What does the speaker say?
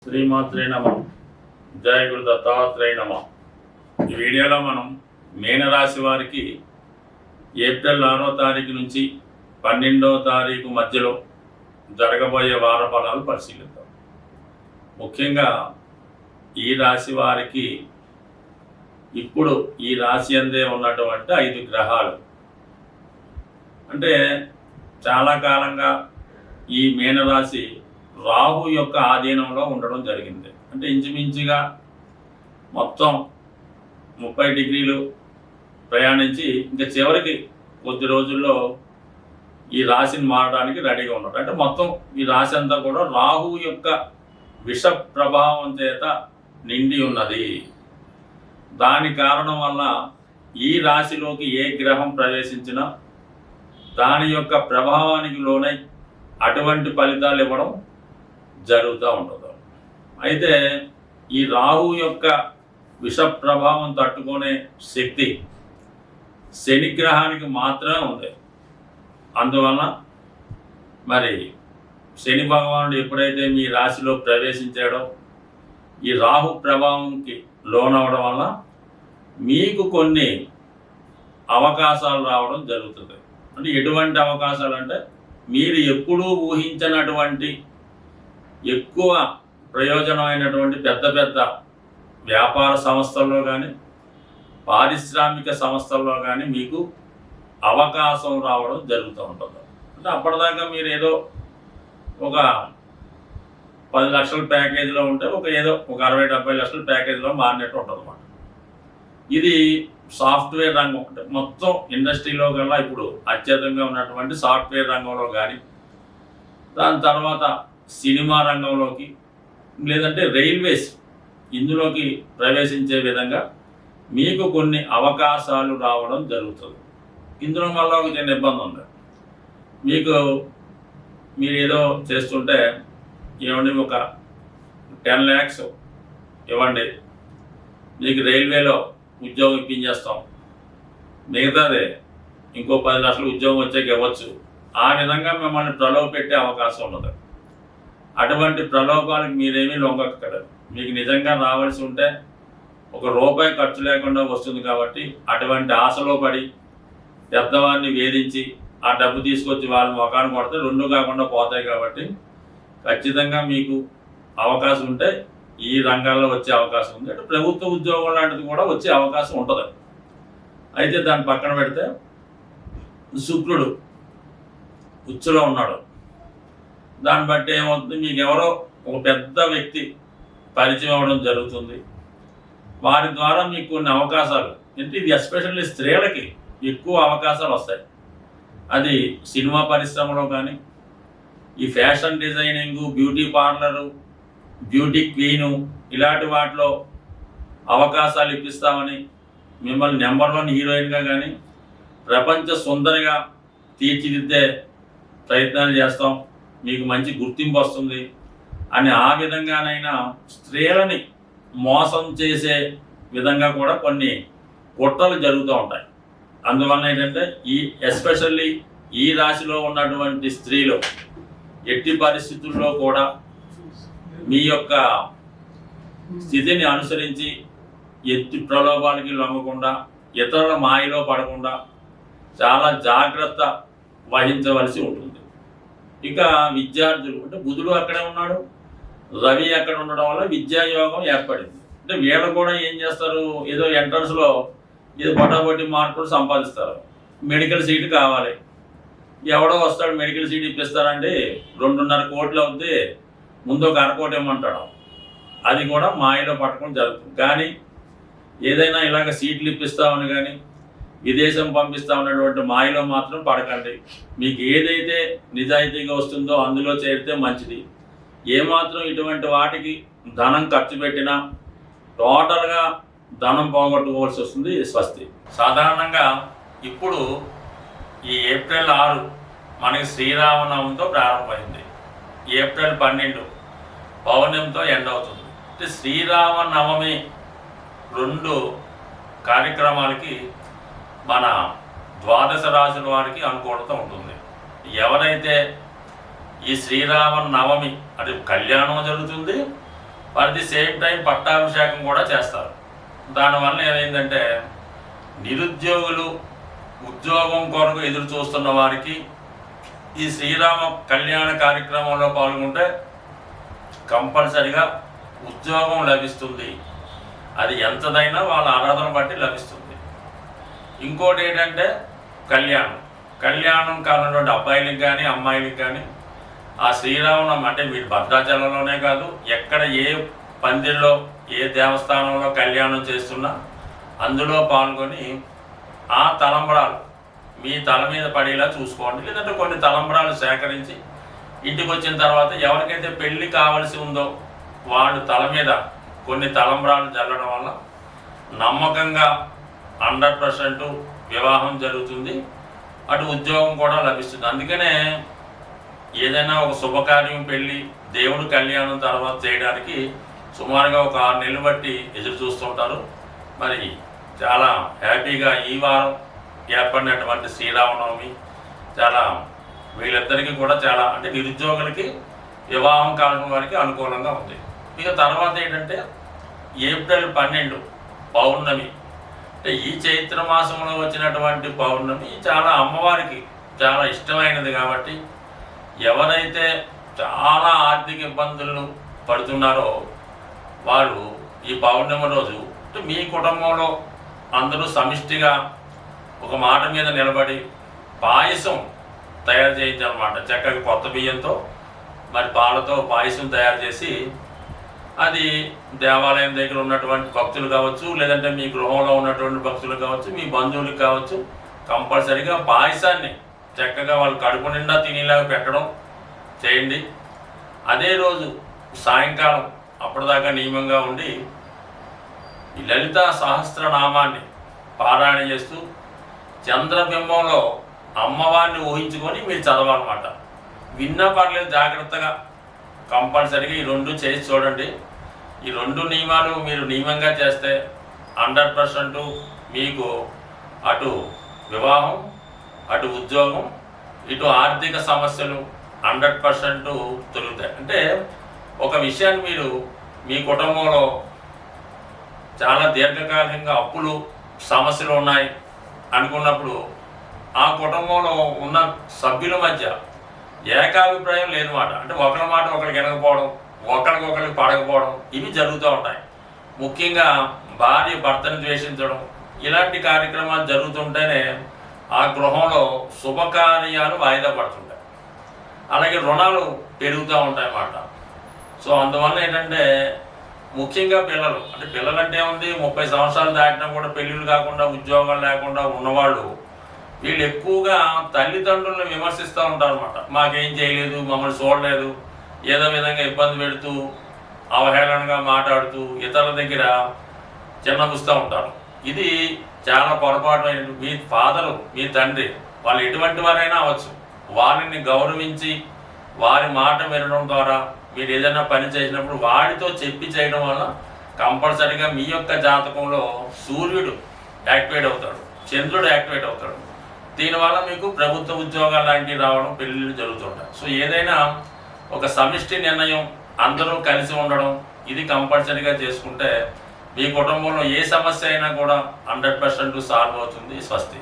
శ్రీమాత్రే నమ. జయ గురు దత్తాత్రేయ నమ. ఈ వీడియోలో మనం మీనరాశి వారికి ఏప్రిల్ 6వ తారీఖు నుంచి 12వ తారీఖు మధ్యలో జరగబోయే వార ఫలాలు పరిశీలిద్దాం. ముఖ్యంగా ఈ రాశి వారికి ఇప్పుడు ఈ రాశి అందే ఉన్నటువంటి 5 గ్రహాలు, అంటే చాలా కాలంగా ఈ మీనరాశి రాహు యొక్క ఆధీనంలో ఉండడం జరిగింది. అంటే ఇంచుమించుగా మొత్తం 30 డిగ్రీలు ప్రయాణించి ఇంకా చివరికి కొద్ది రోజుల్లో ఈ రాశిని మారడానికి రెడీగా ఉన్నారు. అంటే మొత్తం ఈ రాశి అంతా కూడా రాహు యొక్క విష ప్రభావం చేత నిండి ఉన్నది. దాని కారణం వల్ల ఈ రాశిలోకి ఏ గ్రహం ప్రవేశించినా దాని యొక్క ప్రభావానికి లోనై అటువంటి ఫలితాలు ఇవ్వడం జరుగుతూ ఉంటుంది. అయితే ఈ రాహు యొక్క విష ప్రభావం తట్టుకునే శక్తి శని గ్రహానికి మాత్రమే ఉంది. అందువల్ల మరి శని భగవానుడు ఎప్పుడైతే మీ రాశిలో ప్రవేశించాడో ఈ రాహు ప్రభావంకి లోనవడం వల్ల మీకు కొన్ని అవకాశాలు రావడం జరుగుతుంది. అంటే ఎటువంటి అవకాశాలు అంటే మీరు ఎప్పుడూ ఊహించినటువంటి ఎక్కువ ప్రయోజనమైనటువంటి పెద్ద పెద్ద వ్యాపార సంస్థల్లో కానీ పారిశ్రామిక సంస్థల్లో కానీ మీకు అవకాశం రావడం జరుగుతూ ఉంటుంది. అంటే అప్పటిదాకా మీరు ఏదో ఒక 10 లక్షల ప్యాకేజీలో ఉంటే ఒక 60-70 లక్షల ప్యాకేజీలో మారినట్టు ఉంటుంది అన్నమాట. ఇది సాఫ్ట్వేర్ రంగం, అంటే మొత్తం ఇండస్ట్రీలో కల్లా ఇప్పుడు అత్యధికంగా ఉన్నటువంటి సాఫ్ట్వేర్ రంగంలో కానీ, దాని తర్వాత సినిమా రంగంలోకి, లేదంటే రైల్వేస్ ఇందులోకి ప్రవేశించే విధంగా మీకు కొన్ని అవకాశాలు రావడం జరుగుతుంది. ఇందులో వల్ల ఒక చిన్న ఇబ్బంది ఉంది. మీరు ఏదో చేస్తుంటే ఏమండి ఒక 10 lakhs ఇవ్వండి, మీకు రైల్వేలో ఉద్యోగం ఇప్పించేస్తాం, మిగతాదే ఇంకో 10 లక్షలు ఉద్యోగం వచ్చాక ఇవ్వచ్చు. ఆ విధంగా మిమ్మల్ని ప్రలోభ పెట్టే అవకాశం ఉండదు. అటువంటి ప్రలోభాలకు మీరేమీ లొంగక్కర్లేదు. మీకు నిజంగా రావాల్సి ఉంటే ₹1 ఖర్చు లేకుండా వస్తుంది. కాబట్టి అటువంటి ఆశలో పడి పెద్దవారిని వేధించి ఆ డబ్బు తీసుకొచ్చి వాళ్ళ మొఖాన్ని కొడితే 2 కాకుండా పోతాయి. కాబట్టి ఖచ్చితంగా మీకు అవకాశం ఉంటే ఈ రంగాల్లో వచ్చే అవకాశం ఉంది. అంటే ప్రభుత్వ ఉద్యోగం లాంటిది కూడా వచ్చే అవకాశం ఉంటుంది. అయితే దాన్ని పక్కన పెడితే శుక్రుడు ఉచ్చులో ఉన్నాడు. దాన్ని బట్టి ఏమవుతుంది, మీకు ఎవరో ఒక పెద్ద వ్యక్తి పరిచయం అవ్వడం జరుగుతుంది. వారి ద్వారా మీకు కొన్ని అవకాశాలు, అంటే ఇది ఎస్పెషల్లీ స్త్రీలకి ఎక్కువ అవకాశాలు వస్తాయి. అది సినిమా పరిశ్రమలో కానీ, ఈ fashion designing, beauty parlour, beauty queen ఇలాంటి వాటిలో అవకాశాలు ఇప్పిస్తామని మిమ్మల్ని నెంబర్ 1 హీరోయిన్గా కానీ ప్రపంచ సుందరిగా తీర్చిదిద్దే ప్రయత్నాలు చేస్తాం, మీకు మంచి గుర్తింపు వస్తుంది అని ఆ విధంగానైనా స్త్రీలని మోసం చేసే విధంగా కూడా కొన్ని కుట్రలు జరుగుతూ ఉంటాయి. అందువల్ల ఏంటంటే ఎస్పెషల్లీ ఈ రాశిలో ఉన్నటువంటి స్త్రీలు ఎట్టి పరిస్థితుల్లో కూడా మీ యొక్క స్థితిని అనుసరించి ఎట్టి ప్రలోభాలకి లొంగకుండా, ఇతరుల మాయలో పడకుండా చాలా జాగ్రత్త వహించవలసి ఉంటుంది. ఇక విద్యార్థులు, అంటే బుధుడు అక్కడే ఉన్నాడు, రవి అక్కడ ఉండడం వల్ల విద్యాయోగం ఏర్పడింది. అంటే వీళ్ళు కూడా ఏం చేస్తారు, ఏదో ఎంట్రన్స్లో ఏదో పటాపట్టి మార్కులు సంపాదిస్తారు. మెడికల్ సీటు కావాలి, ఎవడో వస్తాడు మెడికల్ సీట్ ఇప్పిస్తారండి, 2.5 కోట్లు అవుద్ది, ముందు ఒక 1/2 కోటి ఇవ్వమంటాడు. అది కూడా మాయలో పట్టుకొని జరుగుతుంది. కానీ ఏదైనా ఇలాగ సీట్లు ఇప్పిస్తామని కానీ విదేశం పంపిస్తామన్నటువంటి మాయలో మాత్రం పడకండి. మీకు ఏదైతే నిజాయితీగా వస్తుందో అందులో చేరితే మంచిది. ఏమాత్రం ఇటువంటి వాటికి ధనం ఖర్చు పెట్టినా టోటల్గా ధనం పోగొట్టుకోవాల్సి వస్తుంది. స్వస్తి. సాధారణంగా ఇప్పుడు ఈ ఏప్రిల్ 6 మనకి శ్రీరామనవమితో ప్రారంభమైంది. ఏప్రిల్ 12 పౌర్ణమితో ఎండ్ అవుతుంది. అంటే శ్రీరామనవమి 2 కార్యక్రమాలకి మన ద్వాదశ రాశుల వారికి అనుకూలత ఉంటుంది. ఎవరైతే ఈ శ్రీరామ నవమి అంటే కళ్యాణం జరుగుతుంది, అట్ ది సేమ్ టైం పట్టాభిషేకం కూడా చేస్తారు. దానివల్ల ఏమైందంటే నిరుద్యోగులు ఉద్యోగం కొరకు ఎదురు చూస్తున్న వారికి ఈ శ్రీరామ కళ్యాణ కార్యక్రమంలో పాల్గొంటే కంపల్సరిగా ఉద్యోగం లభిస్తుంది. అది ఎంతదైనా వాళ్ళ ఆరాధన బట్టి లభిస్తుంది. ఇంకోటి ఏంటంటే కళ్యాణం కానున్నటువంటి అబ్బాయిలకు కానీ అమ్మాయిలకు కానీ ఆ శ్రీరామనవమి అంటే మీరు భద్రాచలంలోనే కాదు, ఎక్కడ ఏ పందిరిలో ఏ దేవస్థానంలో కళ్యాణం చేస్తున్నా అందులో పాల్గొని ఆ తలంబరాలు మీ తల మీద పడేలా చూసుకోండి. లేదంటే కొన్ని తలంబరాలు సేకరించి ఇంటికి వచ్చిన తర్వాత ఎవరికైతే పెళ్ళి కావలసి ఉందో వాళ్ళు తల మీద కొన్ని తలంబరాలు జల్లడం వల్ల నమ్మకంగా 100% వివాహం జరుగుతుంది, అటు ఉద్యోగం కూడా లభిస్తుంది. అందుకనే ఏదైనా ఒక శుభకార్యం పెళ్ళి దేవుడు కళ్యాణం తర్వాత చేయడానికి సుమారుగా ఒక 6 నెలలు బట్టి ఎదురు చూస్తుంటారు. మరి చాలా హ్యాపీగా ఈ వారం ఏర్పడినటువంటి శ్రీరామనవమి చాలా వీళ్ళిద్దరికీ కూడా చాలా అంటే నిరుద్యోగులకి వివాహం కాలం వారికి అనుకూలంగా ఉంది. ఇక తర్వాత ఏంటంటే ఏప్రిల్ 12 పౌర్ణమి, అంటే ఈ చైత్ర మాసంలో వచ్చినటువంటి పౌర్ణమి చాలా అమ్మవారికి చాలా ఇష్టమైనది. కాబట్టి ఎవరైతే చాలా ఆర్థిక ఇబ్బందులను పడుతున్నారో వారు ఈ పౌర్ణమి రోజు అంటే మీ కుటుంబంలో అందరూ సమిష్టిగా ఒక మాట మీద నిలబడి పాయసం తయారు చేయించాలన్నమాట. చక్కగా కొత్త బియ్యంతో మరి పాలతో పాయసం తయారు చేసి అది దేవాలయం దగ్గర ఉన్నటువంటి భక్తులు కావచ్చు, లేదంటే మీ గృహంలో ఉన్నటువంటి భక్తులు కావచ్చు, మీ బంధువులకు కావచ్చు, కంపల్సరీగా పాయసాన్ని చక్కగా వాళ్ళు కడుపు నిండా తినేలాగా పెట్టడం చేయండి. అదే రోజు సాయంకాలం అప్పటిదాకా నియమంగా ఉండి ఈ లలితా సహస్రనామాన్ని పారాయణ చేస్తూ చంద్రబింబంలో అమ్మవారిని ఊహించుకొని మీరు చదవాలన్నమాట. విన్నా పర్లేదు, జాగ్రత్తగా కంపల్సరీగా ఈ 2 చేసి చూడండి. ఈ 2 నియమాలు మీరు నియమంగా చేస్తే 100% మీకు అటు వివాహం, అటు ఉద్యోగం, ఇటు ఆర్థిక సమస్యలు 100% తొలుగుతాయి. అంటే ఒక విషయాన్ని మీరు మీ కుటుంబంలో చాలా దీర్ఘకాలికంగా అప్పులు సమస్యలు ఉన్నాయి అనుకున్నప్పుడు ఆ కుటుంబంలో ఉన్న సభ్యుల మధ్య ఏకాభిప్రాయం లేదన్నమాట. అంటే ఒకరి మాట ఒకరికి వినకపోవడం, ఒకరికొకరికి పడకపోవడం ఇవి జరుగుతూ ఉంటాయి. ముఖ్యంగా భార్య భర్తను ద్వేషించడం ఇలాంటి కార్యక్రమాలు జరుగుతుంటేనే ఆ గృహంలో శుభకార్యాలు వాయిదా పడుతుంటాయి. అలాగే రుణాలు పెరుగుతూ ఉంటాయి అన్నమాట. సో అందువల్ల ఏంటంటే ముఖ్యంగా పిల్లలు అంటే పిల్లలంటే ఉంది 30 సంవత్సరాలు దాటినా కూడా పెళ్ళిళ్ళు కాకుండా ఉద్యోగాలు లేకుండా ఉన్నవాళ్ళు వీళ్ళు ఎక్కువగా తల్లిదండ్రులను విమర్శిస్తూ ఉంటారు అన్నమాట. మాకేం చేయలేదు, మమ్మల్ని చూడలేదు, ఏదో విధంగా ఇబ్బంది పెడుతూ అవహేళనగా మాట్లాడుతూ ఇతరుల దగ్గర చిన్నబుస్తూ ఉంటారు. ఇది చాలా పొరపాటు. మీ ఫాదరు మీ తండ్రి వాళ్ళు ఎటువంటి వారైనా అవ్వచ్చు, వారిని గౌరవించి వారి మాట వినడం ద్వారా మీరు ఏదైనా పని చేసినప్పుడు వాడితో చెప్పి చేయడం వల్ల కంపల్సరీగా మీ యొక్క జాతకంలో సూర్యుడు యాక్టివేట్ అవుతాడు, చంద్రుడు యాక్టివేట్ అవుతాడు. దీనివల్ల మీకు ప్రభుత్వ ఉద్యోగాలు లాంటివి రావడం, పెళ్ళిళ్ళు జరుగుతుంటాయి. సో ఏదైనా ఒక సమిష్టి నిర్ణయం అందరూ కలిసి ఉండడం ఇది కంపల్సరీగా చేసుకుంటే మీ కుటుంబంలో ఏ సమస్య అయినా కూడా 100% సాల్వ్ అవుతుంది. స్వస్తి.